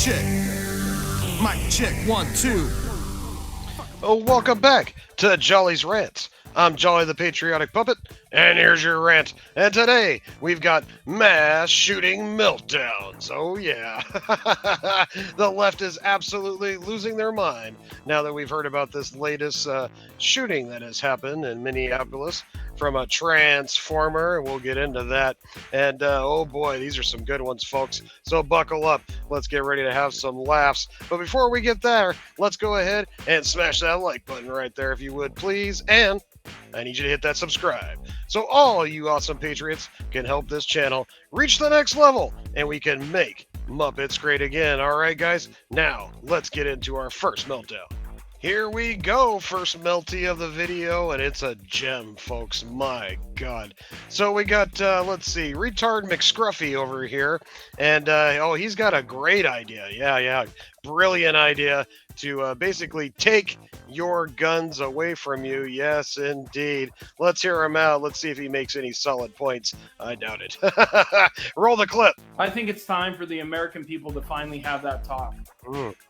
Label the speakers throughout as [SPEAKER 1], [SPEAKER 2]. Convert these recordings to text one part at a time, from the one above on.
[SPEAKER 1] check. Mic check, 1, 2.
[SPEAKER 2] Oh, welcome back to Jolly's Rants. I'm Jolly the Patriotic Puppet, and here's your rant. And today, we've got mass shooting meltdowns. Oh, yeah. The left is absolutely losing their mind now that we've heard about this latest shooting that has happened in Minneapolis from a transformer. We'll get into that. And, oh boy, these are some good ones, folks. So buckle up. Let's get ready to have some laughs. But before we get there, let's go ahead and smash that like button right there, if you would, please. And I need you to hit that subscribe so all you awesome patriots can help this channel reach the next level and we can make Muppets great again. All right, guys, now let's get into our first meltdown. Here we go, first melty of the video, and it's a gem, folks. My God. So we got, let's see, Retard McScruffy over here, and, oh, he's got a great idea. Yeah, brilliant idea to basically take your guns away from you. Yes, indeed. Let's hear him out. Let's see if he makes any solid points. I doubt it. Roll the clip.
[SPEAKER 3] I think it's time for the American people to finally have that talk.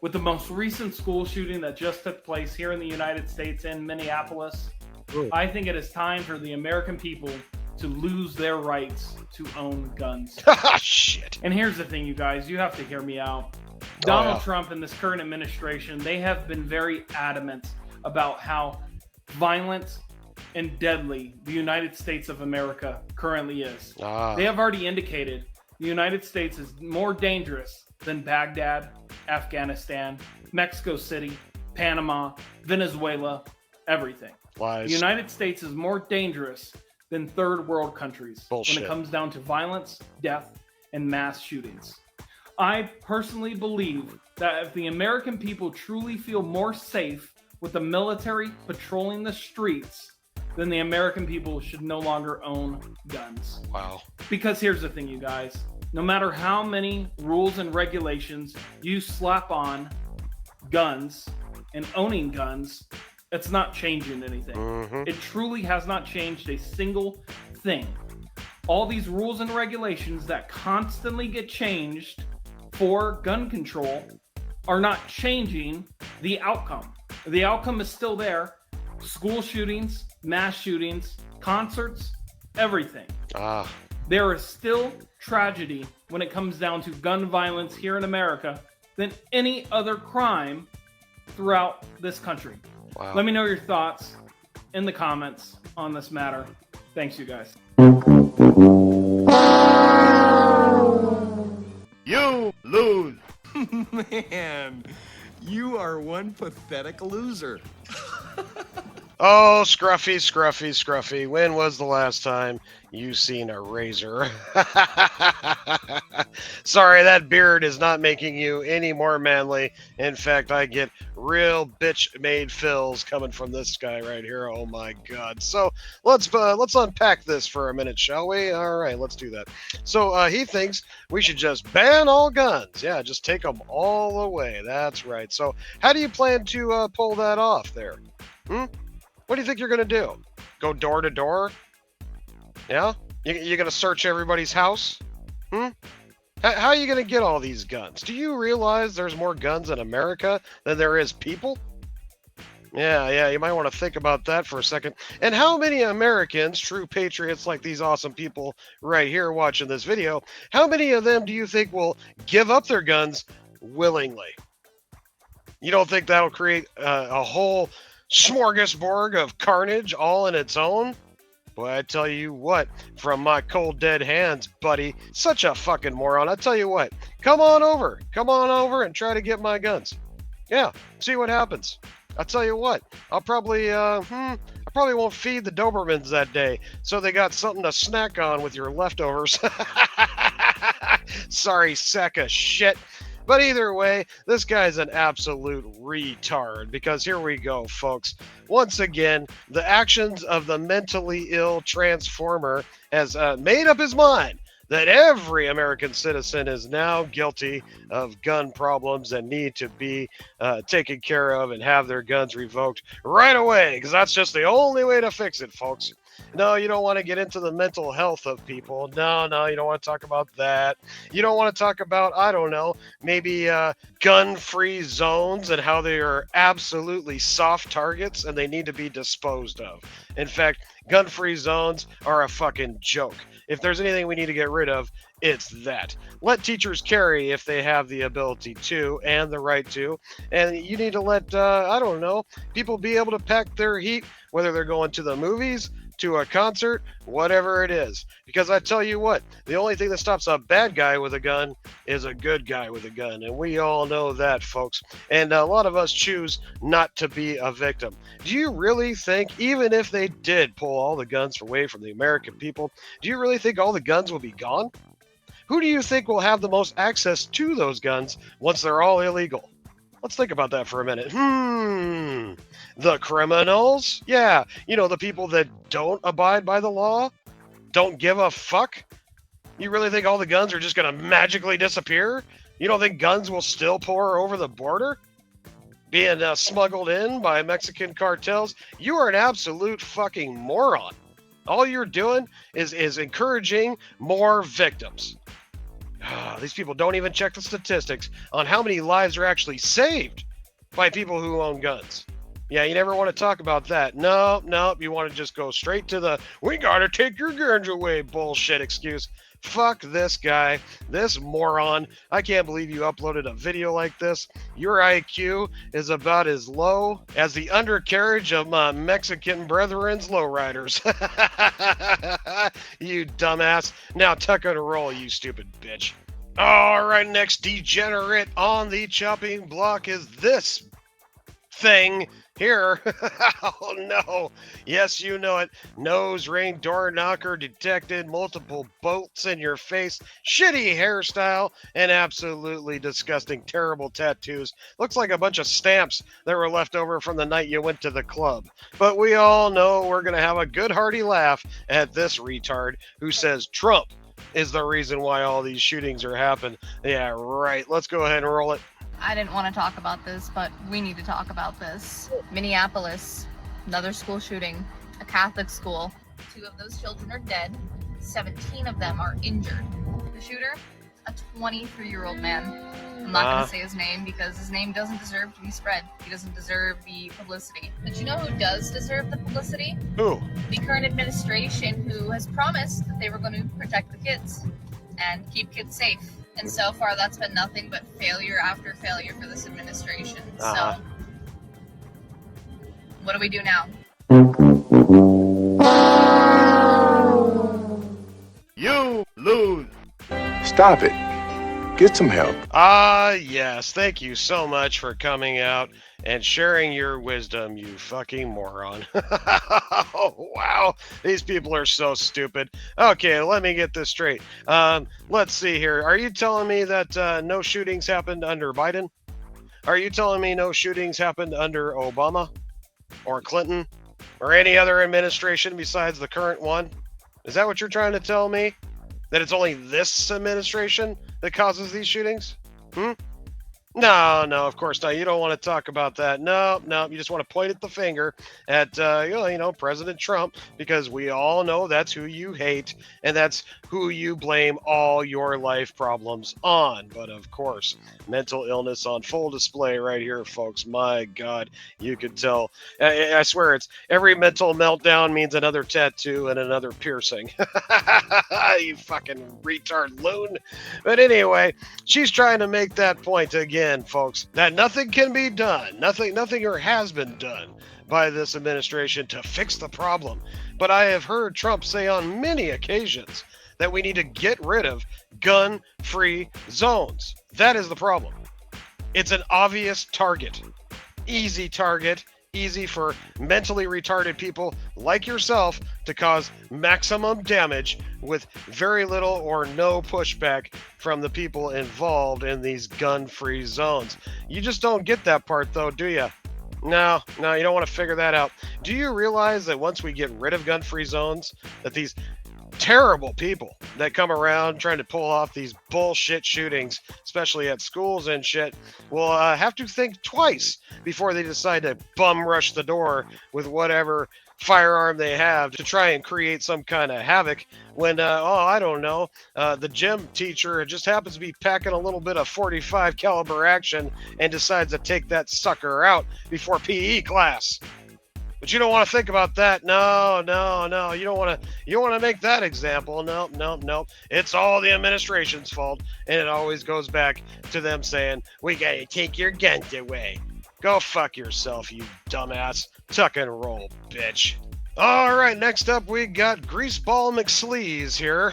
[SPEAKER 3] With the most recent school shooting that just took place here in the United States in Minneapolis, I think it is time for the American people to lose their rights to own guns.
[SPEAKER 2] Shit.
[SPEAKER 3] And here's the thing, you guys, you have to hear me out. Donald Trump and this current administration, they have been very adamant about how violent and deadly the United States of America currently is. They have already indicated the United States is more dangerous than Baghdad, Afghanistan, Mexico City, Panama, Venezuela, everything.
[SPEAKER 2] Lies.
[SPEAKER 3] The United States is more dangerous than third world countries when it comes down to violence, death, and mass shootings. I personally believe that if the American people truly feel more safe with the military patrolling the streets, then the American people should no longer own guns.
[SPEAKER 2] Wow.
[SPEAKER 3] Because here's the thing, you guys. No matter how many rules and regulations you slap on guns and owning guns, it's not changing anything. It truly has not changed a single thing. All these rules and regulations that constantly get changed for gun control are not changing the outcome. The outcome is still there. School shootings, mass shootings, concerts, everything. There is still tragedy when it comes down to gun violence here in America than any other crime throughout this country.
[SPEAKER 2] Wow.
[SPEAKER 3] Let me know your thoughts in the comments on this matter. Thanks, you guys.
[SPEAKER 4] You lose.
[SPEAKER 1] Man, you are one pathetic loser.
[SPEAKER 2] Oh, Scruffy. When was the last time you seen a razor? Sorry, that beard is not making you any more manly. In fact, I get real bitch-made fills coming from this guy right here. Oh my God. So let's unpack this for a minute, shall we? All right, let's do that. So he thinks we should just ban all guns. Yeah, just take them all away. That's right. So how do you plan to pull that off there? What do you think you're going to do? Go door to door? Yeah? You're going to search everybody's house? How are you going to get all these guns? Do you realize there's more guns in America than there is people? Yeah, you might want to think about that for a second. And how many Americans, true patriots like these awesome people right here watching this video, how many of them do you think will give up their guns willingly? You don't think that'll create a whole smorgasbord of carnage all in its own? Boy, I tell you what, from my cold dead hands, buddy, such a fucking moron. I tell you what, come on over and try to get my guns. Yeah, see what happens. I tell you what, I probably won't feed the Dobermans that day, so they got something to snack on with your leftovers. Sorry, sack of shit. But either way, this guy's an absolute retard, because here we go, folks. Once again, the actions of the mentally ill transformer has made up his mind that every American citizen is now guilty of gun problems and need to be taken care of and have their guns revoked right away, because that's just the only way to fix it, folks. No, you don't want to get into the mental health of people. No, you don't want to talk about that. You don't want to talk about, I don't know, maybe gun-free zones and how they are absolutely soft targets and they need to be disposed of. In fact, gun-free zones are a fucking joke. If there's anything we need to get rid of, it's that. Let teachers carry if they have the ability to and the right to. And you need to let, I don't know, people be able to pack their heat, whether they're going to the movies, to a concert, whatever it is. Because I tell you what, the only thing that stops a bad guy with a gun is a good guy with a gun. And we all know that, folks. And a lot of us choose not to be a victim. Do you really think, even if they did pull all the guns away from the American people, do you really think all the guns will be gone? Who do you think will have the most access to those guns once they're all illegal? Let's think about that for a minute. The criminals? Yeah, you know, the people that don't abide by the law? Don't give a fuck? You really think all the guns are just going to magically disappear? You don't think guns will still pour over the border? Being smuggled in by Mexican cartels? You are an absolute fucking moron. All you're doing is encouraging more victims. These people don't even check the statistics on how many lives are actually saved by people who own guns. Yeah, you never want to talk about that. No, you want to just go straight to the, we gotta take your guns away bullshit excuse. Fuck this guy, this moron. I can't believe you uploaded a video like this. Your IQ is about as low as the undercarriage of my Mexican brethren's lowriders. You dumbass. Now tuck and roll, you stupid bitch. All right, next degenerate on the chopping block is this thing here. Oh no. Yes, you know it. Nose ring door knocker detected, multiple bolts in your face, shitty hairstyle, and absolutely disgusting, terrible tattoos. Looks like a bunch of stamps that were left over from the night you went to the club. But we all know we're going to have a good hearty laugh at this retard who says Trump is the reason why all these shootings are happening. Yeah, right. Let's go ahead and roll it.
[SPEAKER 5] I didn't want to talk about this, but we need to talk about this. Minneapolis, another school shooting, a Catholic school. 2 of those children are dead. 17 of them are injured. The shooter, a 23-year-old man. I'm not going to say his name because his name doesn't deserve to be spread. He doesn't deserve the publicity. But you know who does deserve the publicity?
[SPEAKER 2] Who?
[SPEAKER 5] The current administration, who has promised that they were going to protect the kids and keep kids safe. And so far, that's been nothing but failure after failure for this administration. So, what do we do now?
[SPEAKER 4] You lose.
[SPEAKER 6] Stop it. Get some help.
[SPEAKER 2] Yes. Thank you so much for coming out and sharing your wisdom, you fucking moron. Oh, wow. These people are so stupid. Okay, let me get this straight. Let's see here. Are you telling me that no shootings happened under Biden? Are you telling me no shootings happened under Obama or Clinton or any other administration besides the current one? Is that what you're trying to tell me? That it's only this administration that causes these shootings? No, of course not. You don't want to talk about that. No, you just want to point at the finger at, President Trump, because we all know that's who you hate, and that's who you blame all your life problems on. But of course, mental illness on full display right here, folks. My God, you could tell. I swear, it's every mental meltdown means another tattoo and another piercing. You fucking retard loon. But anyway, she's trying to make that point again, folks, that nothing can be done, nothing or has been done by this administration to fix the problem. But I have heard Trump say on many occasions that we need to get rid of gun-free zones. That is the problem. It's an obvious target, easy target, easy for mentally retarded people like yourself to cause maximum damage with very little or no pushback from the people involved in these gun-free zones. You just don't get that part though, do you? No, you don't want to figure that out. Do you realize that once we get rid of gun-free zones, that these terrible people that come around trying to pull off these bullshit shootings, especially at schools and shit, will have to think twice before they decide to bum rush the door with whatever firearm they have to try and create some kind of havoc when, I don't know, the gym teacher just happens to be packing a little bit of 45 caliber action and decides to take that sucker out before PE class. But you don't want to think about that. No. You don't want to make that example. No. It's all the administration's fault. And it always goes back to them saying, we got to take your guns away. Go fuck yourself, you dumbass. Tuck and roll, bitch. All right, next up we got Greaseball McSleaze here,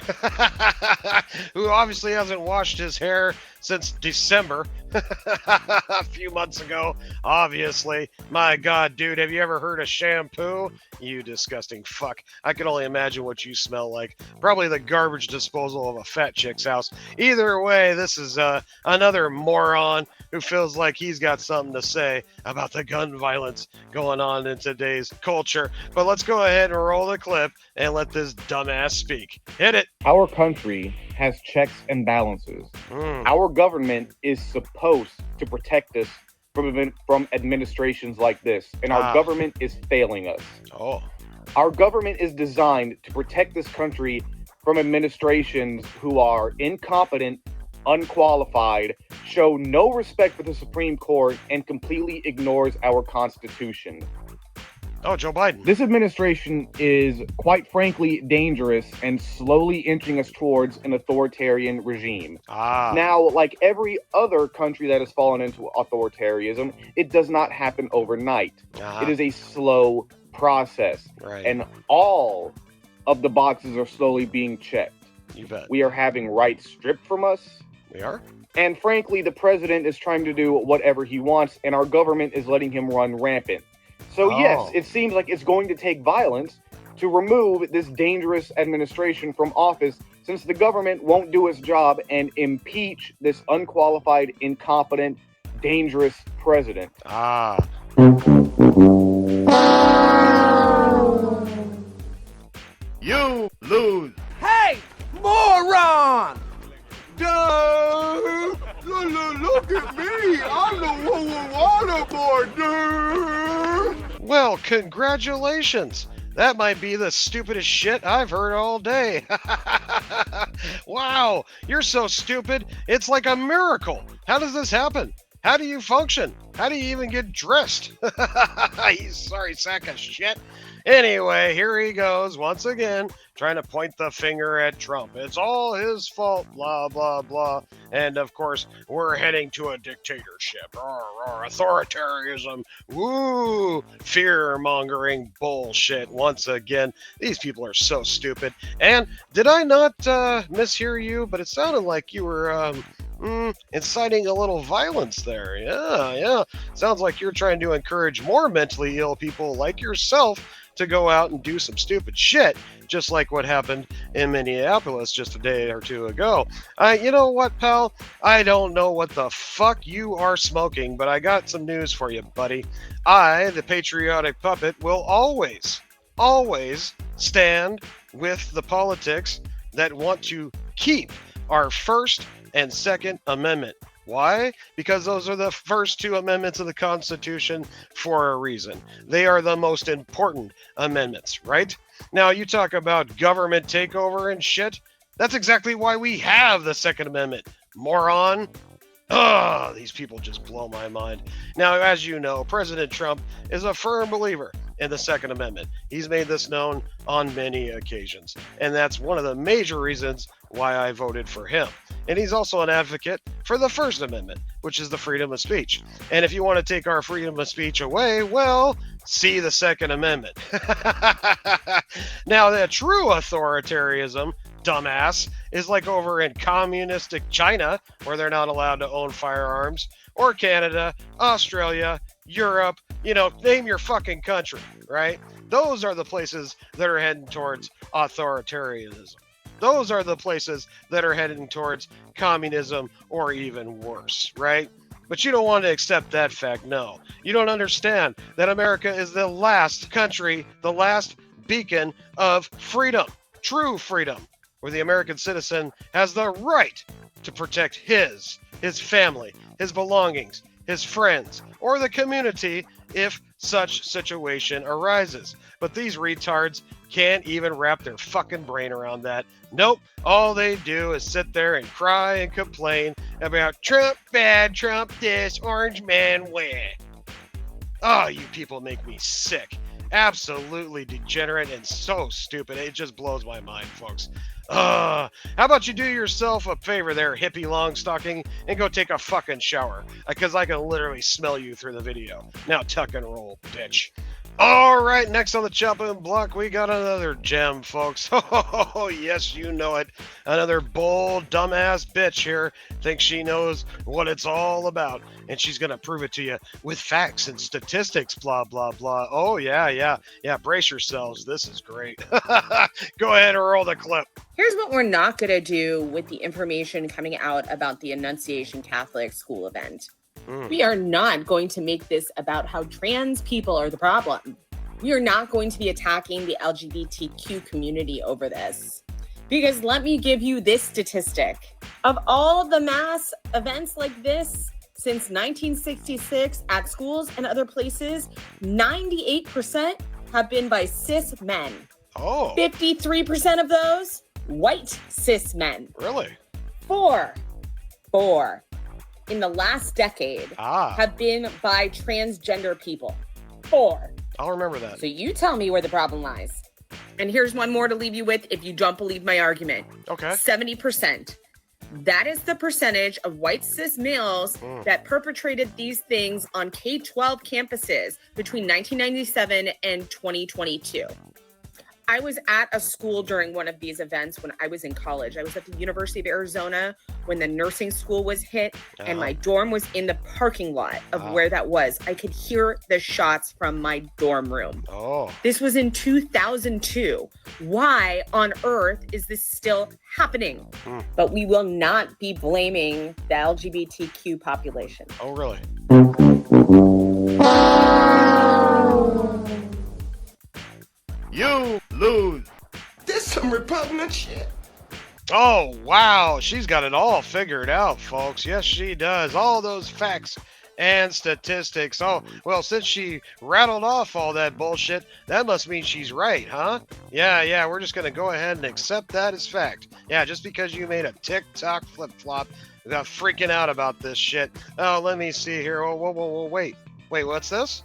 [SPEAKER 2] who obviously hasn't washed his hair since December, a few months ago, obviously. My God, dude, have you ever heard of shampoo? You disgusting fuck. I can only imagine what you smell like. Probably the garbage disposal of a fat chick's house. Either way, this is another moron who feels like he's got something to say about the gun violence going on in today's culture. But let's go ahead and roll the clip and let this dumbass speak. Hit it.
[SPEAKER 7] Our country has checks and balances. Our government is supposed to protect us from administrations like this, and our government is failing us. Our government is designed to protect this country from administrations who are incompetent, unqualified, show no respect for the Supreme Court, and completely ignores our Constitution.
[SPEAKER 2] Joe Biden.
[SPEAKER 7] This administration is, quite frankly, dangerous and slowly inching us towards an authoritarian regime. Now, like every other country that has fallen into authoritarianism, it does not happen overnight. It is a slow process.
[SPEAKER 2] Right.
[SPEAKER 7] And all of the boxes are slowly being checked.
[SPEAKER 2] You bet.
[SPEAKER 7] We are having rights stripped from us.
[SPEAKER 2] We are?
[SPEAKER 7] And frankly, the president is trying to do whatever he wants, and our government is letting him run rampant. So yes, it seems like it's going to take violence to remove this dangerous administration from office, since the government won't do its job and impeach this unqualified, incompetent, dangerous president.
[SPEAKER 4] You lose.
[SPEAKER 1] Hey, moron! Dude, look at me. I'm the one with waterboard, dude.
[SPEAKER 2] Well, congratulations. That might be the stupidest shit I've heard all day. Wow, you're so stupid. It's like a miracle. How does this happen? How do you function? How do you even get dressed? You sorry sack of shit. Anyway, here he goes once again, trying to point the finger at Trump. It's all his fault, blah, blah, blah. And of course, we're heading to a dictatorship. Authoritarianism. Woo! Fear-mongering bullshit once again. These people are so stupid. And did I not mishear you? But it sounded like you were inciting a little violence there. Yeah. Sounds like you're trying to encourage more mentally ill people like yourself to go out and do some stupid shit, just like what happened in Minneapolis just a day or two ago. You know what, pal? I don't know what the fuck you are smoking, but I got some news for you, buddy. I, the patriotic puppet, will always stand with the politics that want to keep our First and Second Amendment. Why? Because those are the first two amendments of the Constitution for a reason. They are the most important amendments, right? Now, you talk about government takeover and shit. That's exactly why we have the Second Amendment, moron. These people just blow my mind. Now, as you know, President Trump is a firm believer in the Second Amendment. He's made this known on many occasions, and that's one of the major reasons why I voted for him. And he's also an advocate for the First Amendment, which is the freedom of speech. And if you want to take our freedom of speech away, well, see the Second Amendment. Now, the true authoritarianism, dumbass, is like over in communistic China, where they're not allowed to own firearms, or Canada, Australia, Europe, name your fucking country, right? Those are the places that are heading towards authoritarianism. Those are the places that are heading towards communism or even worse, right? But you don't want to accept that fact, no. You don't understand that America is the last country, the last beacon of freedom. true freedom, where the American citizen has the right to protect his family, his belongings, his friends, or the community if such situation arises. But these retards can't even wrap their fucking brain around that. Nope, all they do is sit there and cry and complain about Trump bad, Trump this, orange man wah. Oh, you people make me sick. Absolutely degenerate and so stupid. It just blows my mind, folks. How about you do yourself a favor there, hippie longstocking, and go take a fucking shower, because I can literally smell you through the video. Now tuck and roll, bitch. All right, next on the chopping block, we got another gem, folks. Oh, yes, you know it. Another bold, dumbass bitch here thinks she knows what it's all about, and she's going to prove it to you with facts and statistics, blah, blah, blah. Oh, yeah, brace yourselves. This is great. Go ahead and roll the clip.
[SPEAKER 8] Here's what we're not going to do with the information coming out about the Annunciation Catholic School event. We are not going to make this about how trans people are the problem. We are not going to be attacking the LGBTQ community over this. Because let me give you this statistic. Of all of the mass events like this since 1966 at schools and other places, 98% have been by cis men. 53% of those, white cis men.
[SPEAKER 2] Really?
[SPEAKER 8] Four in the last decade have been by transgender people. 4.
[SPEAKER 2] I'll remember that.
[SPEAKER 8] So you tell me where the problem lies. And here's one more to leave you with if you don't believe my argument.
[SPEAKER 2] Okay.
[SPEAKER 8] 70%. That is the percentage of white cis males that perpetrated these things on K-12 campuses between 1997 and 2022. I was at a school during one of these events when I was in college. I was at the University of Arizona when the nursing school was hit, and my dorm was in the parking lot of where that was. I could hear the shots from my dorm room. This was in 2002. Why on earth is this still happening? But we will not be blaming the LGBTQ population.
[SPEAKER 2] Oh, really?
[SPEAKER 4] You lose.
[SPEAKER 1] This some repugnant shit.
[SPEAKER 2] Oh, wow. She's got it all figured out, folks. Yes, she does. All those facts and statistics. Oh, well, since she rattled off all that bullshit, that must mean she's right, huh? Yeah, we're just going to go ahead and accept that as fact. Yeah, just because you made a TikTok flip-flop without freaking out about this shit. Oh, let me see here. Oh, whoa, wait. Wait, what's this?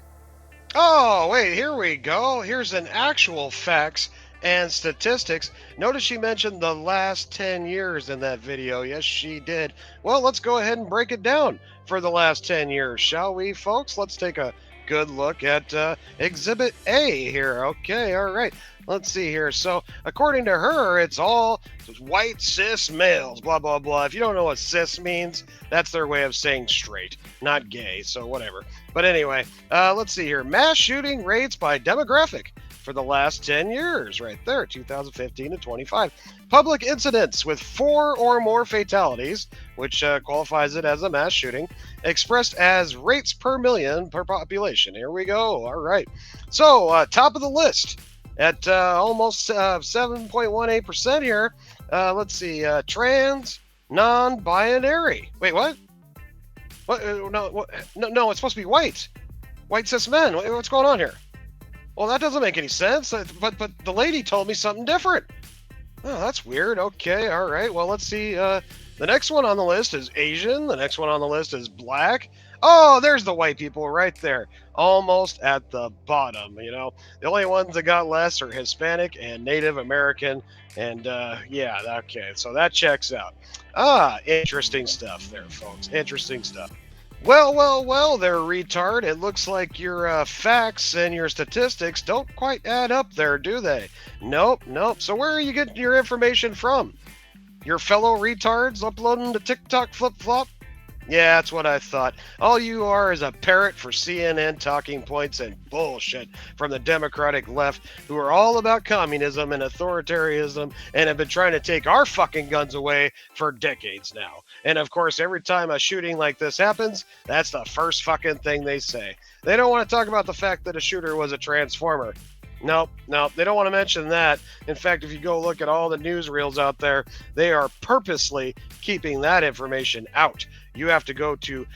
[SPEAKER 2] Oh, wait, here we go. Here's an actual facts and statistics. Notice she mentioned the last 10 years in that video. Yes, she did. Well, let's go ahead and break it down for the last 10 years, shall we, folks? Let's take a good look at Exhibit A here. Okay, all right. Let's see here. So, according to her, it's all white cis males, blah, blah, blah. If you don't know what cis means, that's their way of saying straight, not gay, so whatever. But anyway, let's see here. Mass shooting rates by demographic for the last 10 years, right there, 2015 to 25. Public incidents with 4 or more fatalities, which qualifies it as a mass shooting, expressed as rates per million per population. Here we go. All right. So, top of the list at almost 7.18% here. Let's see. Trans, non-binary. Wait, what? What? No, it's supposed to be white. White cis men. What's going on here? Well, that doesn't make any sense. But the lady told me something different. Oh, that's weird. Okay, all right. Well, let's see. The next one on the list is Asian. The next one on the list is black. Oh, there's the white people right there. Almost at the bottom, you know. The only ones that got less are Hispanic and Native American. And, yeah, okay. So that checks out. Interesting stuff there, folks. Interesting stuff. Well, there, retard. It looks like your facts and your statistics don't quite add up there, do they? Nope. So where are you getting your information from? Your fellow retards uploading to TikTok flip-flop? Yeah, that's what I thought. All you are is a parrot for CNN talking points and bullshit from the Democratic left, who are all about communism and authoritarianism and have been trying to take our fucking guns away for decades now. And of course, every time a shooting like this happens, that's the first fucking thing they say. They don't want to talk about the fact that a shooter was a transformer. Nope, they don't want to mention that. In fact, if you go look at all the newsreels out there, they are purposely keeping that information out. You have to go to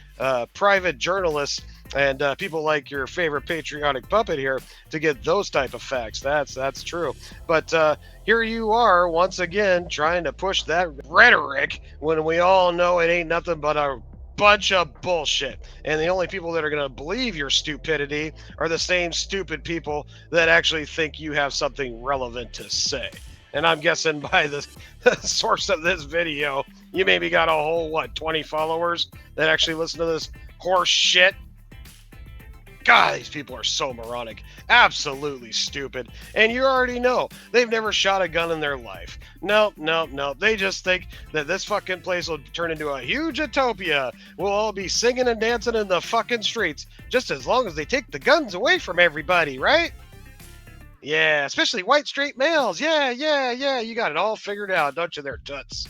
[SPEAKER 2] private journalists and people like your favorite patriotic puppet here to get those type of facts. That's true. But here you are once again trying to push that rhetoric when we all know it ain't nothing but a bunch of bullshit. And the only people that are going to believe your stupidity are the same stupid people that actually think you have something relevant to say. And I'm guessing by the source of this video, you maybe got a whole, 20 followers that actually listen to this horse shit? God, these people are so moronic. Absolutely stupid. And you already know, they've never shot a gun in their life. No. They just think that this fucking place will turn into a huge utopia. We'll all be singing and dancing in the fucking streets, just as long as they take the guns away from everybody, right? Yeah, especially white straight males. Yeah. You got it all figured out, don't you there, toots?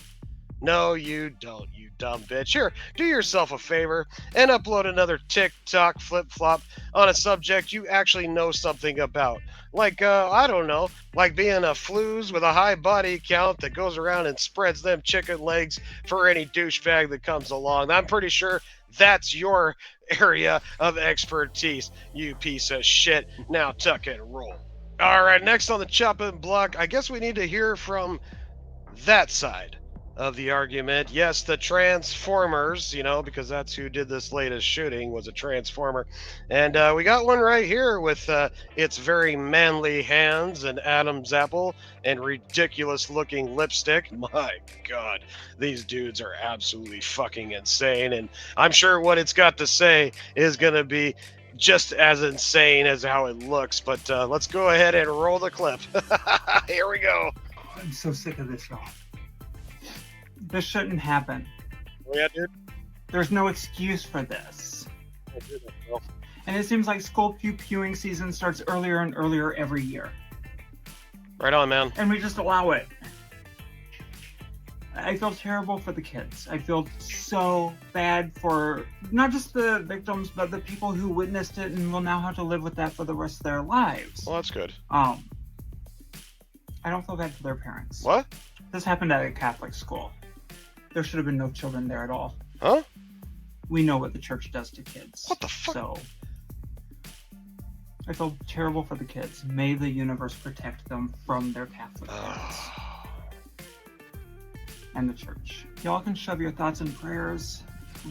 [SPEAKER 2] No, you don't, you dumb bitch. Here, do yourself a favor and upload another TikTok flip-flop on a subject you actually know something about. Like, I don't know, like being a flooze with a high body count that goes around and spreads them chicken legs for any douchebag that comes along. I'm pretty sure that's your area of expertise, you piece of shit. Now tuck and roll. All right, next on the chopping block, I guess we need to hear from that side of the argument. Yes, the Transformers, because that's who did this latest shooting, was a Transformer. And we got one right here with its very manly hands and Adam's apple and ridiculous looking lipstick. My God, these dudes are absolutely fucking insane. And I'm sure what it's got to say is going to be just as insane as how it looks. But let's go ahead and roll the clip. Here we go.
[SPEAKER 9] I'm so sick of this, y'all. This shouldn't happen.
[SPEAKER 2] Yeah, dude.
[SPEAKER 9] There's no excuse for this. And it seems like school pew-pewing season starts earlier and earlier every year.
[SPEAKER 2] Right on, man.
[SPEAKER 9] And we just allow it. I feel terrible for the kids. I feel so bad for not just the victims, but the people who witnessed it and will now have to live with that for the rest of their lives.
[SPEAKER 2] Well, that's good.
[SPEAKER 9] I don't feel bad for their parents.
[SPEAKER 2] What?
[SPEAKER 9] This happened at a Catholic school. There should have been no children there at all.
[SPEAKER 2] Huh?
[SPEAKER 9] We know what the church does to kids.
[SPEAKER 2] What the fuck?
[SPEAKER 9] So, I feel terrible for the kids. May the universe protect them from their Catholic parents. And the church. Y'all can shove your thoughts and prayers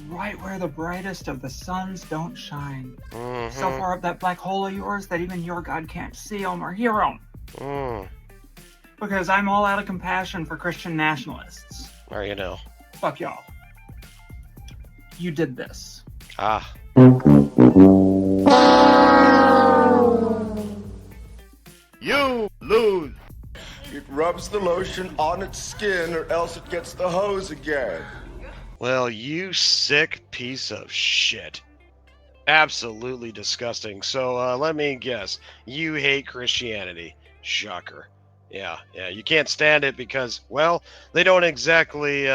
[SPEAKER 9] right where the brightest of the suns don't shine.
[SPEAKER 2] Mm-hmm.
[SPEAKER 9] So far up that black hole of yours that even your God can't see them or hear them. Because I'm all out of compassion for Christian nationalists.
[SPEAKER 2] Or
[SPEAKER 9] Fuck y'all. You did this.
[SPEAKER 4] You lose.
[SPEAKER 1] It rubs the lotion on its skin or else it gets the hose again.
[SPEAKER 2] Well, you sick piece of shit. Absolutely disgusting. So let me guess. You hate Christianity. Shocker. Yeah, you can't stand it because, well, they don't exactly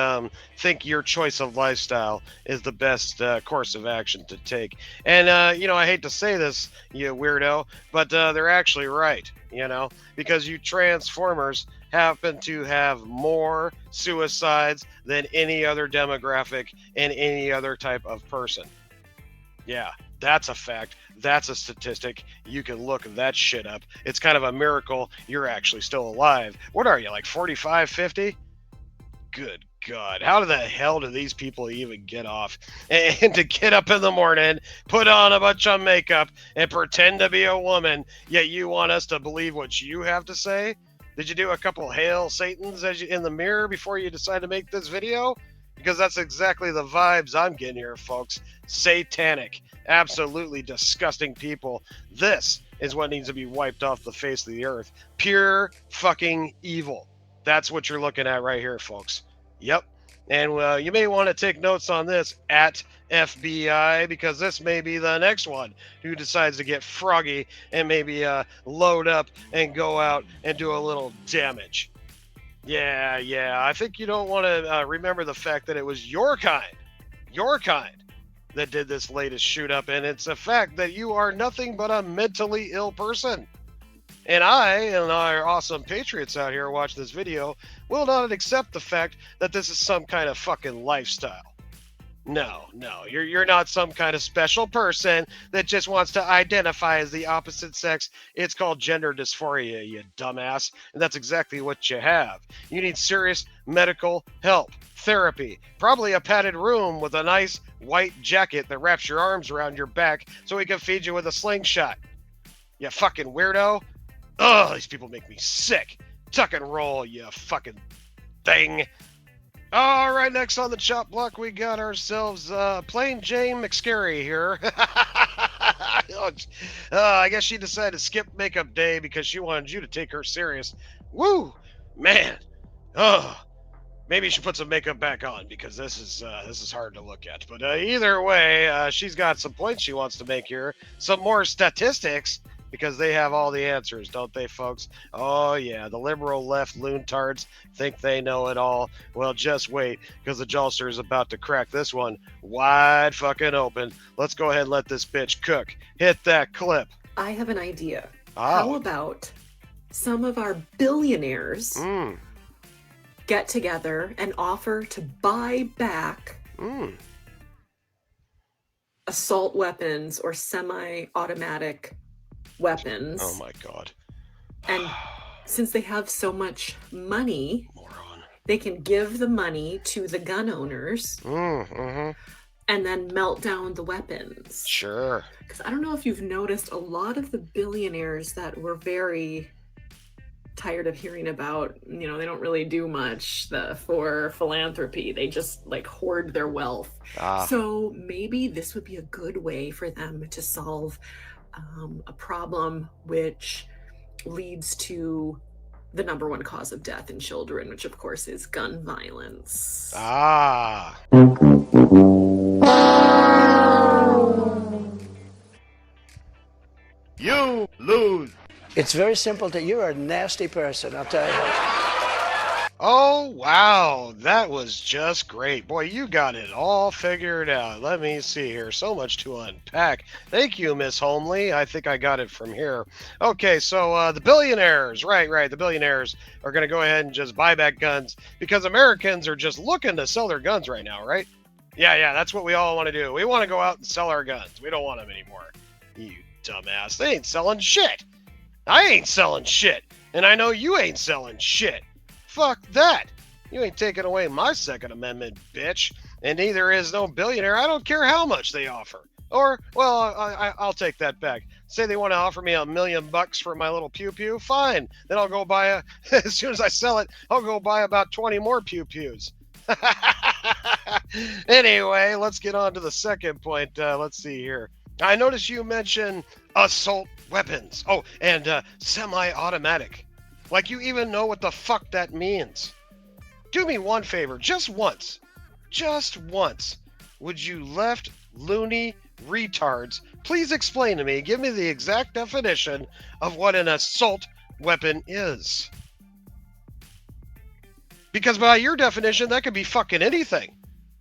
[SPEAKER 2] think your choice of lifestyle is the best course of action to take. And, I hate to say this, you weirdo, but they're actually right, because you Transformers happen to have more suicides than any other demographic and any other type of person. Yeah, that's a fact. That's a statistic. You can look that shit up. It's kind of a miracle you're actually still alive. What are you, like 45, 50? Good God. How the hell do these people even get off? And to get up in the morning, put on a bunch of makeup, and pretend to be a woman, yet you want us to believe what you have to say? Did you do a couple Hail Satans in the mirror before you decide to make this video? Because that's exactly the vibes I'm getting here, folks. Satanic. Absolutely disgusting people. This is what needs to be wiped off the face of the earth. Pure fucking evil. That's what you're looking at right here, folks. Yep. And you may want to take notes on this at FBI, because this may be the next one who decides to get froggy and maybe load up and go out and do a little damage. Yeah. I think you don't want to remember the fact that it was your kind that did this latest shoot up, and it's a fact that you are nothing but a mentally ill person. And I and our awesome patriots out here watching this video will not accept the fact that this is some kind of fucking lifestyle. No, you're not some kind of special person that just wants to identify as the opposite sex. It's called gender dysphoria, you dumbass. And that's exactly what you have. You need serious medical help, therapy, probably a padded room with a nice white jacket that wraps your arms around your back so we can feed you with a slingshot. You fucking weirdo. Ugh, these people make me sick. Tuck and roll, you fucking thing. All right, next on the chop block, we got ourselves Plain Jane McScary here. I guess she decided to skip makeup day because she wanted you to take her serious. Woo, man. Oh, maybe you should put some makeup back on because this is hard to look at. But either way, she's got some points she wants to make here. Some more statistics. Because they have all the answers, don't they, folks? Oh, yeah, the liberal left loontards think they know it all. Well, just wait, because the jolster is about to crack this one wide fucking open. Let's go ahead and let this bitch cook. Hit that clip.
[SPEAKER 10] I have an idea. How about some of our billionaires get together and offer to buy back assault weapons or semi-automatic weapons.
[SPEAKER 2] Oh my god.
[SPEAKER 10] And since they have so much money, they can give the money to the gun owners and then melt down the weapons.
[SPEAKER 2] Sure.
[SPEAKER 10] Because I don't know if you've noticed, a lot of the billionaires that we're very tired of hearing about, they don't really do much for philanthropy. They just like hoard their wealth. So maybe this would be a good way for them to solve a problem which leads to the #1 cause of death in children, which of course is gun violence.
[SPEAKER 4] You lose.
[SPEAKER 11] It's very simple. You're a nasty person, I'll tell you.
[SPEAKER 2] Oh, wow. That was just great. Boy, you got it all figured out. Let me see here. So much to unpack. Thank you, Miss Homely. I think I got it from here. Okay, so the billionaires. Right. The billionaires are going to go ahead and just buy back guns because Americans are just looking to sell their guns right now, right? Yeah, that's what we all want to do. We want to go out and sell our guns. We don't want them anymore. You dumbass. They ain't selling shit. I ain't selling shit. And I know you ain't selling shit. Fuck that. You ain't taking away my Second Amendment, bitch. And neither is no billionaire. I don't care how much they offer. Or, well, I'll take that back. Say they want to offer me $1 million for my little pew-pew. Fine. Then I'll go buy as soon as I sell it, I'll go buy about 20 more pew-pews. Anyway, let's get on to the second point. Let's see here. I noticed you mentioned assault weapons. Oh, and semi-automatic. Like you even know what the fuck that means. Do me one favor, just once. Would you left loony retards please explain to me, give me the exact definition of what an assault weapon is? Because by your definition, that could be fucking anything.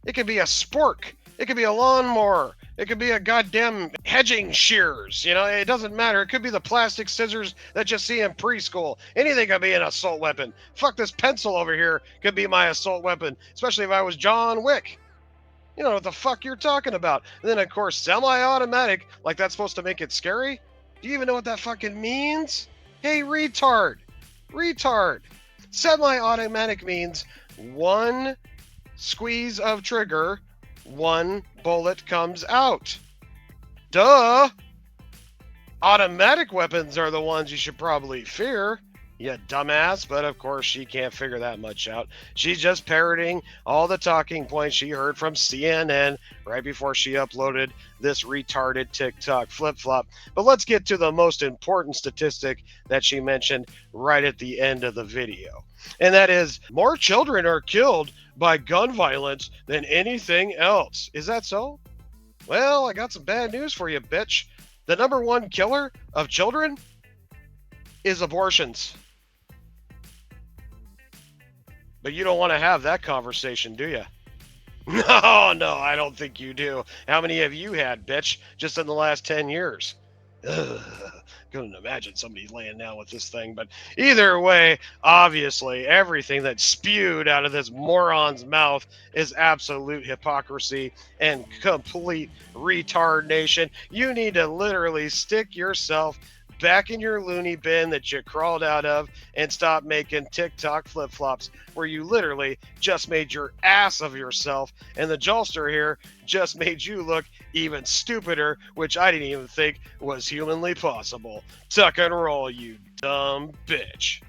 [SPEAKER 2] It could be a spork. It could be a lawnmower. It could be a goddamn hedging shears. It doesn't matter. It could be the plastic scissors that you see in preschool. Anything could be an assault weapon. Fuck, this pencil over here could be my assault weapon, especially if I was John Wick. You know what the fuck you're talking about. And then, of course, semi-automatic, like that's supposed to make it scary? Do you even know what that fucking means? Hey, retard. Semi-automatic means one squeeze of trigger, one bullet comes out. Duh! Automatic weapons are the ones you should probably fear, you dumbass, but of course she can't figure that much out. She's just parroting all the talking points she heard from CNN right before she uploaded this retarded TikTok flip-flop. But let's get to the most important statistic that she mentioned right at the end of the video. And that is, more children are killed by gun violence than anything else. Is that so? Well, I got some bad news for you, bitch. The #1 killer of children is abortions. But you don't want to have that conversation, do you? No, I don't think you do. How many have you had, bitch, just in the last 10 years? Ugh, couldn't imagine somebody laying down with this thing. But either way, obviously, everything that's spewed out of this moron's mouth is absolute hypocrisy and complete retardation. You need to literally stick yourself back in your loony bin that you crawled out of and stop making TikTok flip-flops where you literally just made your ass of yourself, and the Jolster here just made you look even stupider, which I didn't even think was humanly possible. Tuck and roll, you dumb bitch.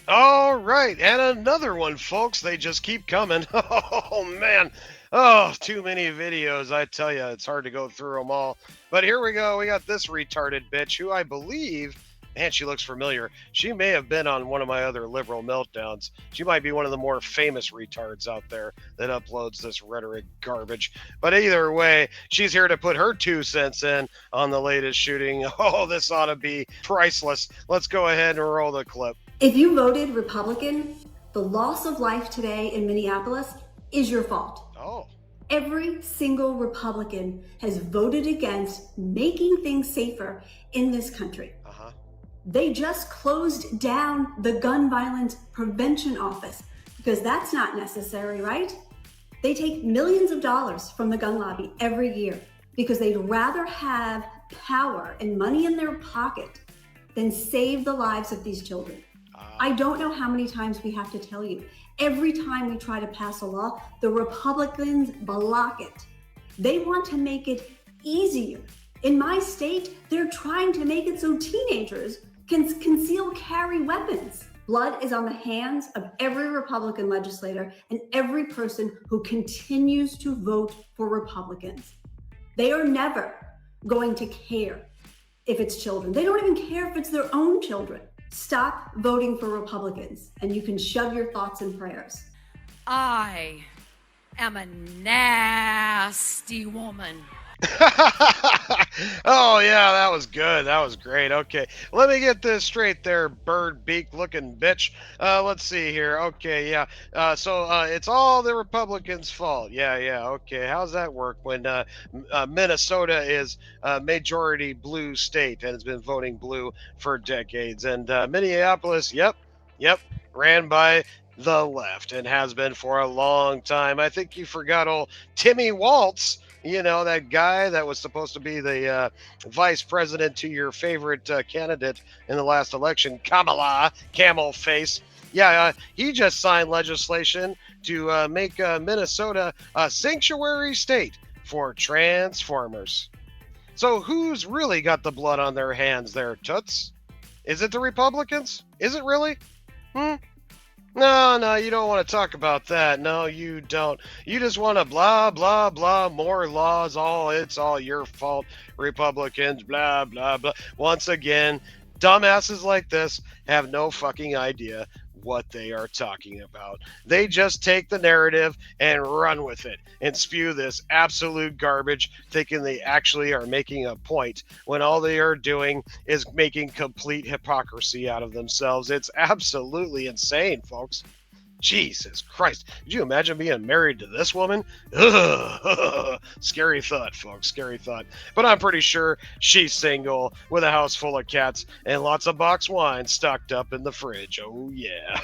[SPEAKER 2] All right, and another one, folks. They just keep coming. Oh, man. Oh, too many videos. I tell you, it's hard to go through them all. But here we go. We got this retarded bitch who I believe, man, she looks familiar. She may have been on one of my other liberal meltdowns. She might be one of the more famous retards out there that uploads this rhetoric garbage. But either way, she's here to put her 2 cents in on the latest shooting. Oh, this ought to be priceless. Let's go ahead and roll the clip.
[SPEAKER 12] If you voted Republican, the loss of life today in Minneapolis is your fault.
[SPEAKER 2] Oh.
[SPEAKER 12] Every single Republican has voted against making things safer in this country. They just closed down the gun violence prevention office because that's not necessary, right? They take millions of dollars from the gun lobby every year because they'd rather have power and money in their pocket than save the lives of these children. I don't know how many times we have to tell you. Every time we try to pass a law, the Republicans block it. They want to make it easier. In my state, they're trying to make it so teenagers can conceal carry weapons. Blood is on the hands of every Republican legislator and every person who continues to vote for Republicans. They are never going to care if it's children. They don't even care if it's their own children. Stop voting for Republicans, and you can shove your thoughts and prayers.
[SPEAKER 13] I am a nasty woman.
[SPEAKER 2] Oh, yeah, that was good. That was great. Okay, let me get this straight there, bird beak looking bitch. Let's see here. Okay, yeah. So it's all the Republicans' fault. Yeah, okay. How's that work when Minnesota is a majority blue state and has been voting blue for decades? And Minneapolis, yep, ran by the left and has been for a long time. I think you forgot old Timmy Waltz. You know, that guy that was supposed to be the vice president to your favorite candidate in the last election, Kamala, camel face. Yeah, he just signed legislation to make Minnesota a sanctuary state for transformers. So who's really got the blood on their hands there, Toots? Is it the Republicans? Is it really? No, you don't want to talk about that. No, you don't. You just want to blah, blah, blah, more laws. It's all your fault, Republicans, blah, blah, blah. Once again, dumbasses like this have no fucking idea what they are talking about. They just take the narrative and run with it and spew this absolute garbage, thinking they actually are making a point when all they are doing is making complete hypocrisy out of themselves. It's absolutely insane, folks. Jesus Christ. Could you imagine being married to this woman? Ugh. Scary thought, folks. Scary thought. But I'm pretty sure she's single with a house full of cats and lots of box wine stocked up in the fridge. Oh, yeah.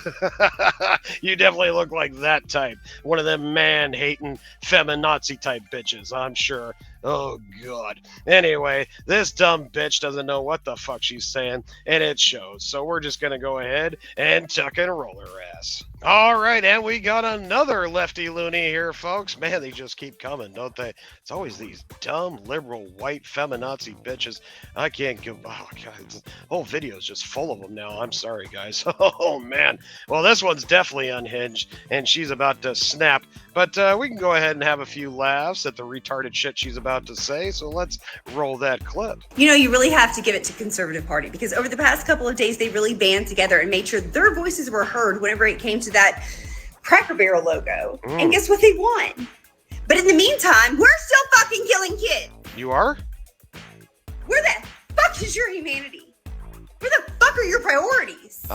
[SPEAKER 2] You definitely look like that type. One of them man-hating feminazi type bitches, I'm sure. Oh, God. Anyway, this dumb bitch doesn't know what the fuck she's saying, and it shows. So we're just going to go ahead and tuck and roll her ass. All right, and we got another lefty loony here, folks. Man, they just keep coming, don't they? It's always these dumb, liberal, white, feminazi bitches. I can't give... Oh, God. The whole video is just full of them now. I'm sorry, guys. Oh, man. Well, this one's definitely unhinged, and she's about to snap. But we can go ahead and have a few laughs at the retarded shit she's about to say, so let's roll that clip.
[SPEAKER 14] You know, you really have to give it to Conservative Party because over the past couple of days, they really band together and made sure their voices were heard whenever it came to that Cracker Barrel logo. And guess what? They won. But in the meantime, we're still fucking killing kids.
[SPEAKER 2] You are?
[SPEAKER 14] Where the fuck is your humanity? Where the fuck are your priorities?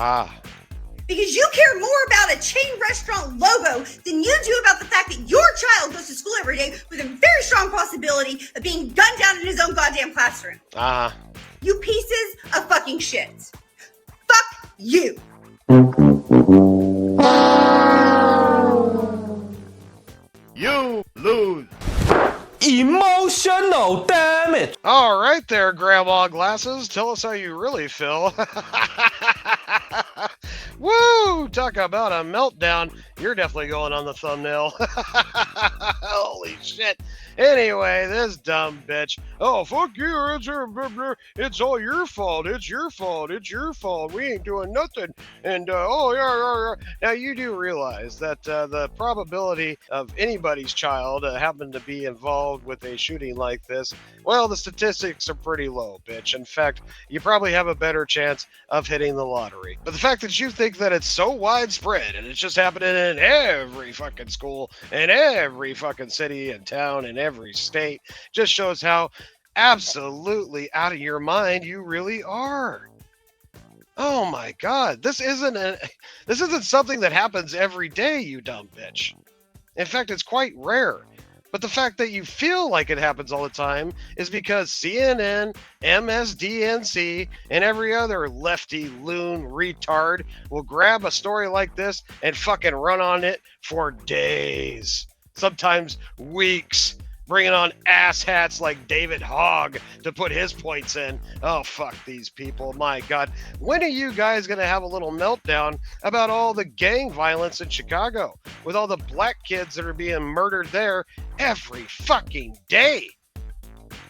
[SPEAKER 14] Because you care more about a chain restaurant logo than you do about the fact that your child goes to school every day with a very strong possibility of being gunned down in his own goddamn classroom. You pieces of fucking shit. Fuck you.
[SPEAKER 4] You lose.
[SPEAKER 15] Emotional damage.
[SPEAKER 2] All right there, Grandma Glasses. Tell us how you really feel. Woo! Talk about a meltdown. You're definitely going on the thumbnail. Holy shit. Anyway, this dumb bitch. Oh, fuck you. It's all your fault. It's your fault. It's your fault. We ain't doing nothing. And, oh, yeah. Now, you do realize that the probability of anybody's child happen to be involved with a shooting like this, well, the statistics are pretty low, bitch. In fact, you probably have a better chance of hitting the lottery. But the fact that you think that it's so widespread and it's just happening in every fucking school, in every fucking city and town, in every state, just shows how absolutely out of your mind you really are. Oh my God, this isn't something that happens every day, you dumb bitch. In fact, it's quite rare. But the fact that you feel like it happens all the time is because CNN, MSDNC, and every other lefty loon retard will grab a story like this and fucking run on it for days, sometimes weeks, bringing on asshats like David Hogg to put his points in. Oh, fuck these people. My God. When are you guys going to have a little meltdown about all the gang violence in Chicago with all the black kids that are being murdered there every fucking day?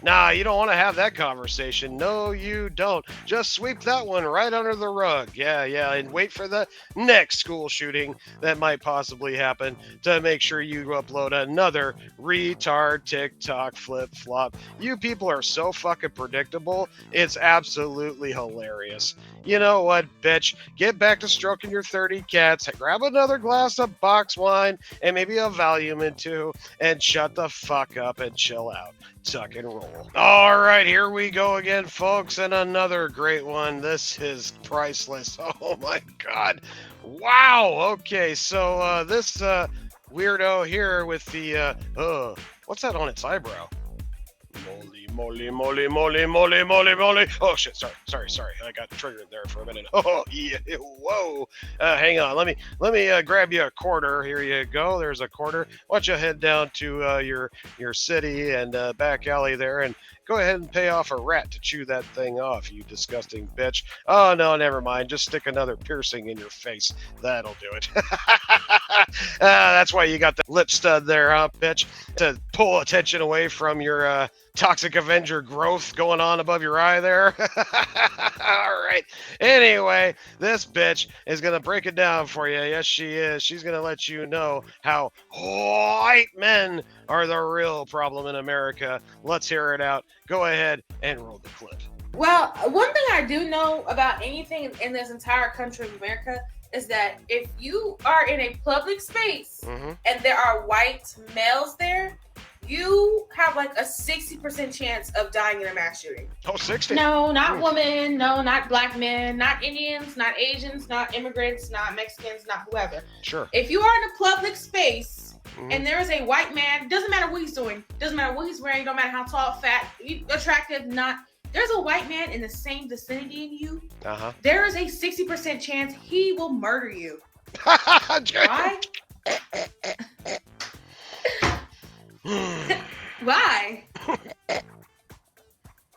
[SPEAKER 2] Nah, you don't want to have that conversation. No, you don't. Just sweep that one right under the rug. Yeah, and wait for the next school shooting that might possibly happen to make sure you upload another retard TikTok flip-flop. You people are so fucking predictable. It's absolutely hilarious. You know what, bitch? Get back to stroking your 30 cats, grab another glass of box wine, and maybe a Valium in two, and shut the fuck up and chill out. Tuck and roll. All right, here we go again, folks, and another great one. This is priceless. Oh my God. Wow. Okay, so this weirdo here with the what's that on its eyebrow? Moly. Oh shit, sorry. I got triggered there for a minute. Oh yeah, whoa. Hang on, let me grab you a quarter. Here you go. There's a quarter. Why don't you head down to your city and back alley there and go ahead and pay off a rat to chew that thing off, you disgusting bitch. Oh no, never mind. Just stick another piercing in your face. That'll do it. That's why you got the lip stud there, huh, bitch? To pull attention away from your Toxic Avenger growth going on above your eye there. All right. Anyway, this bitch is going to break it down for you. Yes, she is. She's going to let you know how white men are the real problem in America. Let's hear it out. Go ahead and roll the clip.
[SPEAKER 8] Well, one thing I do know about anything in this entire country of America is that if you are in a public space and there are white males there, you have like a 60% chance of dying in a mass shooting.
[SPEAKER 2] Oh, 60?
[SPEAKER 8] No, not women. No, not black men. Not Indians. Not Asians. Not immigrants. Not Mexicans. Not whoever.
[SPEAKER 2] Sure.
[SPEAKER 8] If you are in a public space and there is a white man, doesn't matter what he's doing, doesn't matter what he's wearing, don't matter how tall, fat, attractive, not. There's a white man in the same vicinity in you. There is a 60% chance he will murder you. Why? Why?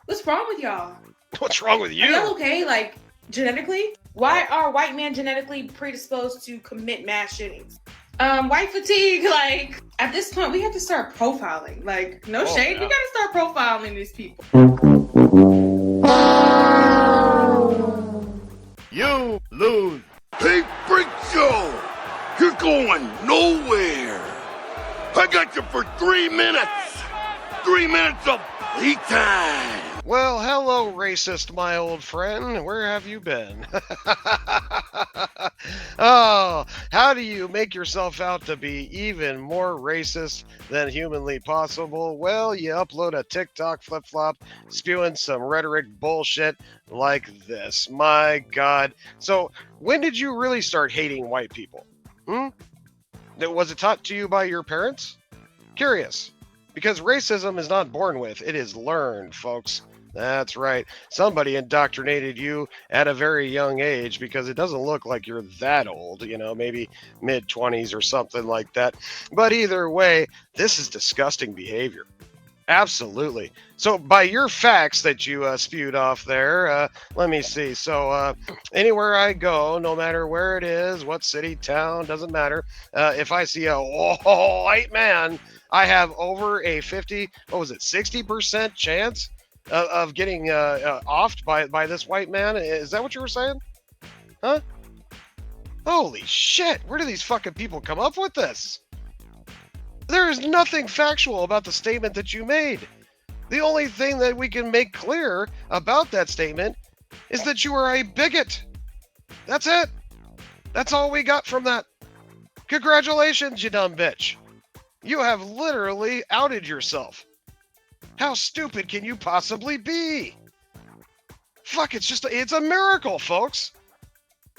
[SPEAKER 8] What's wrong with y'all?
[SPEAKER 2] What's wrong with you?
[SPEAKER 8] Are y'all okay? Like, genetically? Why are white men genetically predisposed to commit mass shootings? White fatigue, like, at this point, we have to start profiling. Like, no shade, we gotta start profiling these people.
[SPEAKER 4] You lose.
[SPEAKER 1] Hey, Freak Show! You're going nowhere! I got you for 3 minutes! 3 minutes of playtime!
[SPEAKER 2] Well, hello, racist, my old friend. Where have you been? Oh, how do you make yourself out to be even more racist than humanly possible? Well, you upload a TikTok flip-flop spewing some rhetoric bullshit like this. My God. So, when did you really start hating white people? Was it taught to you by your parents? Curious. Because racism is not born with, it is learned, folks. That's right. Somebody indoctrinated you at a very young age, because it doesn't look like you're that old, you know, maybe mid-20s or something like that. But either way, this is disgusting behavior. Absolutely. So by your facts that you spewed off there, let me see. So anywhere I go, no matter where it is, what city, town, doesn't matter. If I see a white man, I have over a 60% chance of getting offed by this white man. Is that what you were saying? Huh? Holy shit. Where do these fucking people come up with this? There is nothing factual about the statement that you made. The only thing that we can make clear about that statement is that you are a bigot. That's it. That's all we got from that. Congratulations, you dumb bitch. You have literally outed yourself. How stupid can you possibly be? Fuck, it's a miracle, folks.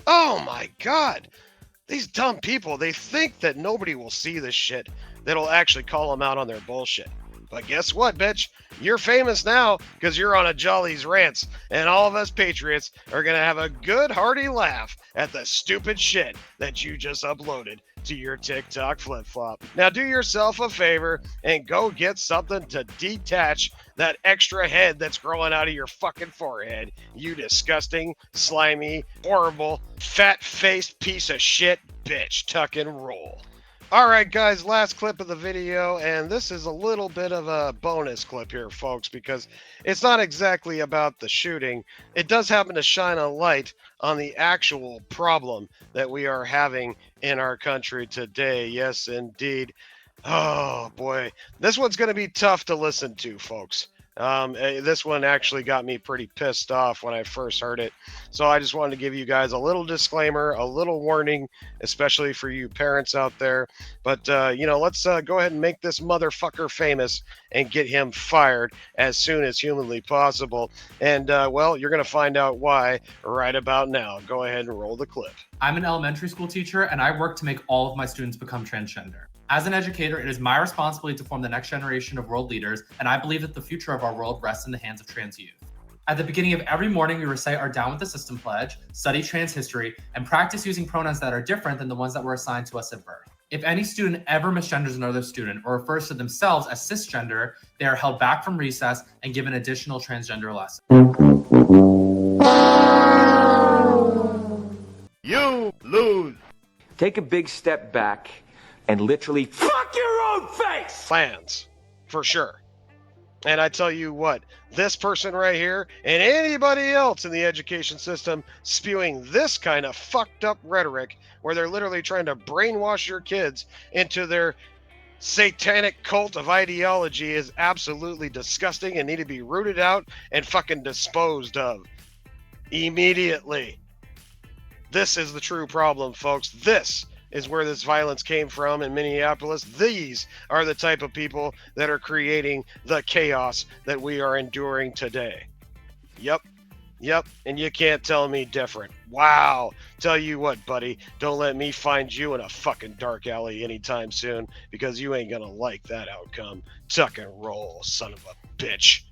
[SPEAKER 2] Oh my God. These dumb people, they think that nobody will see this shit that'll actually call them out on their bullshit. But guess what, bitch? You're famous now because you're on a Jolly's Rants, and all of us patriots are going to have a good hearty laugh at the stupid shit that you just uploaded to your TikTok flip-flop. Now do yourself a favor and go get something to detach that extra head that's growing out of your fucking forehead, you disgusting, slimy, horrible, fat-faced piece of shit bitch. Tuck and roll. All right, guys, last clip of the video, and this is a little bit of a bonus clip here, folks, because it's not exactly about the shooting. It does happen to shine a light on the actual problem that we are having in our country today. Yes, indeed. Oh, boy. This one's going to be tough to listen to, folks. This one actually got me pretty pissed off when I first heard it. So I just wanted to give you guys a little disclaimer, a little warning, especially for you parents out there. But, let's go ahead and make this motherfucker famous and get him fired as soon as humanly possible. And, you're going to find out why right about now. Go ahead and roll the clip.
[SPEAKER 15] I'm an elementary school teacher, and I work to make all of my students become transgender. As an educator, it is my responsibility to form the next generation of world leaders, and I believe that the future of our world rests in the hands of trans youth. At the beginning of every morning, we recite our Down with the System pledge, study trans history, and practice using pronouns that are different than the ones that were assigned to us at birth. If any student ever misgenders another student or refers to themselves as cisgender, they are held back from recess and given additional transgender lessons.
[SPEAKER 4] You lose.
[SPEAKER 16] Take a big step back and literally fuck your own face.
[SPEAKER 2] Plans, for sure. And I tell you what, this person right here and anybody else in the education system spewing this kind of fucked up rhetoric where they're literally trying to brainwash your kids into their satanic cult of ideology is absolutely disgusting and need to be rooted out and fucking disposed of immediately. This is the true problem, folks. This is where this violence came from in Minneapolis. These are the type of people that are creating the chaos that we are enduring today. Yep. And you can't tell me different. Wow. Tell you what, buddy, don't let me find you in a fucking dark alley anytime soon, because you ain't gonna like that outcome. Tuck and roll, son of a bitch.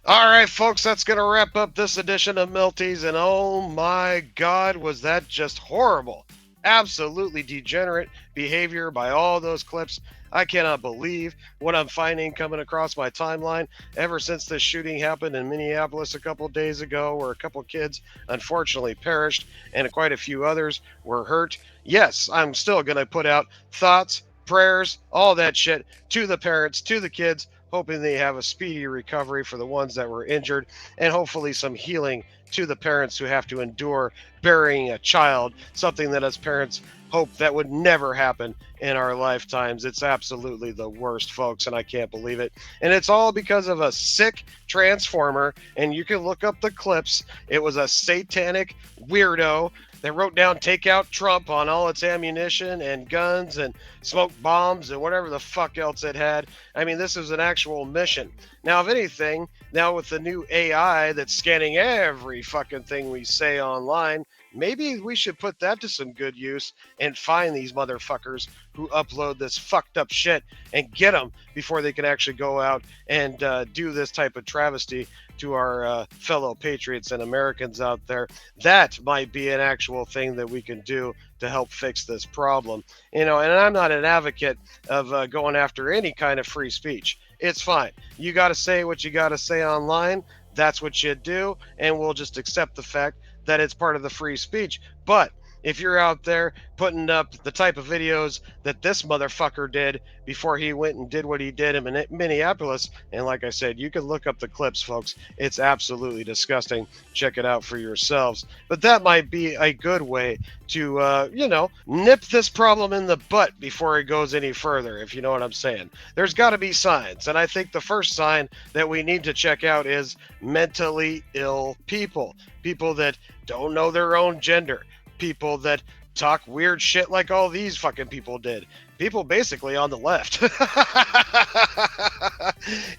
[SPEAKER 2] All right, folks, that's going to wrap up this edition of Melties, and oh my God, was that just horrible. Absolutely degenerate behavior by all those clips. I cannot believe what I'm finding coming across my timeline ever since this shooting happened in Minneapolis a couple days ago, where a couple kids unfortunately perished and quite a few others were hurt. Yes, I'm still going to put out thoughts, prayers, all that shit to the parents, to the kids, hoping they have a speedy recovery for the ones that were injured, and hopefully some healing to the parents who have to endure burying a child, something that as parents hope that would never happen in our lifetimes. It's absolutely the worst, folks, and I can't believe it. And it's all because of a sick transformer, and you can look up the clips. It was a satanic weirdo that wrote down "Take out Trump" on all its ammunition and guns and smoke bombs and whatever the fuck else it had. I mean, this is an actual mission. Now, if anything, now with the new AI that's scanning every fucking thing we say online, maybe we should put that to some good use and find these motherfuckers who upload this fucked up shit and get them before they can actually go out and do this type of travesty to our fellow patriots and Americans out there. That might be an actual thing that we can do to help fix this problem. You know, and I'm not an advocate of going after any kind of free speech. It's fine. You got to say what you got to say online. That's what you do, and we'll just accept the fact that it's part of the free speech. But if you're out there putting up the type of videos that this motherfucker did before he went and did what he did in Minneapolis, and like I said, you can look up the clips, folks. It's absolutely disgusting. Check it out for yourselves. But that might be a good way to, you know, nip this problem in the butt before it goes any further, if you know what I'm saying. There's got to be signs, and I think the first sign that we need to check out is mentally ill people. People that don't know their own gender. People that talk weird shit like all these fucking people did. People basically on the left.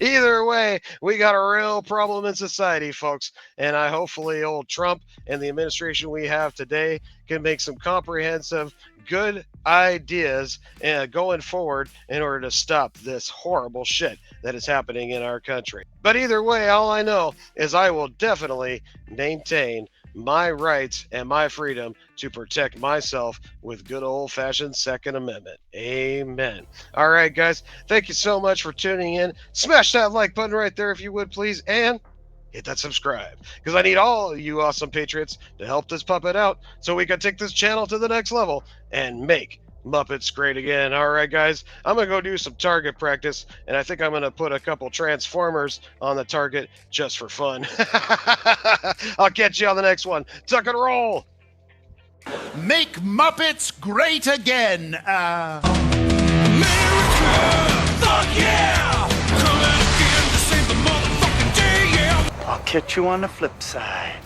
[SPEAKER 2] Either way, we got a real problem in society, folks. And hopefully old Trump and the administration we have today can make some comprehensive, good ideas going forward in order to stop this horrible shit that is happening in our country. But either way, all I know is I will definitely maintain my rights and my freedom to protect myself with good old-fashioned Second Amendment. Amen. All right, guys. Thank you so much for tuning in. Smash that like button right there if you would, please. And hit that subscribe, because I need all of you awesome patriots to help this puppet out so we can take this channel to the next level and make Muppets great again. All right, guys, I'm going to go do some target practice, and I think I'm going to put a couple Transformers on the target just for fun. I'll catch you on the next one. Tuck and roll!
[SPEAKER 17] Make Muppets great again! America! Fuck yeah! Come out again to save the motherfucking day, yeah!
[SPEAKER 11] I'll catch you on the flip side.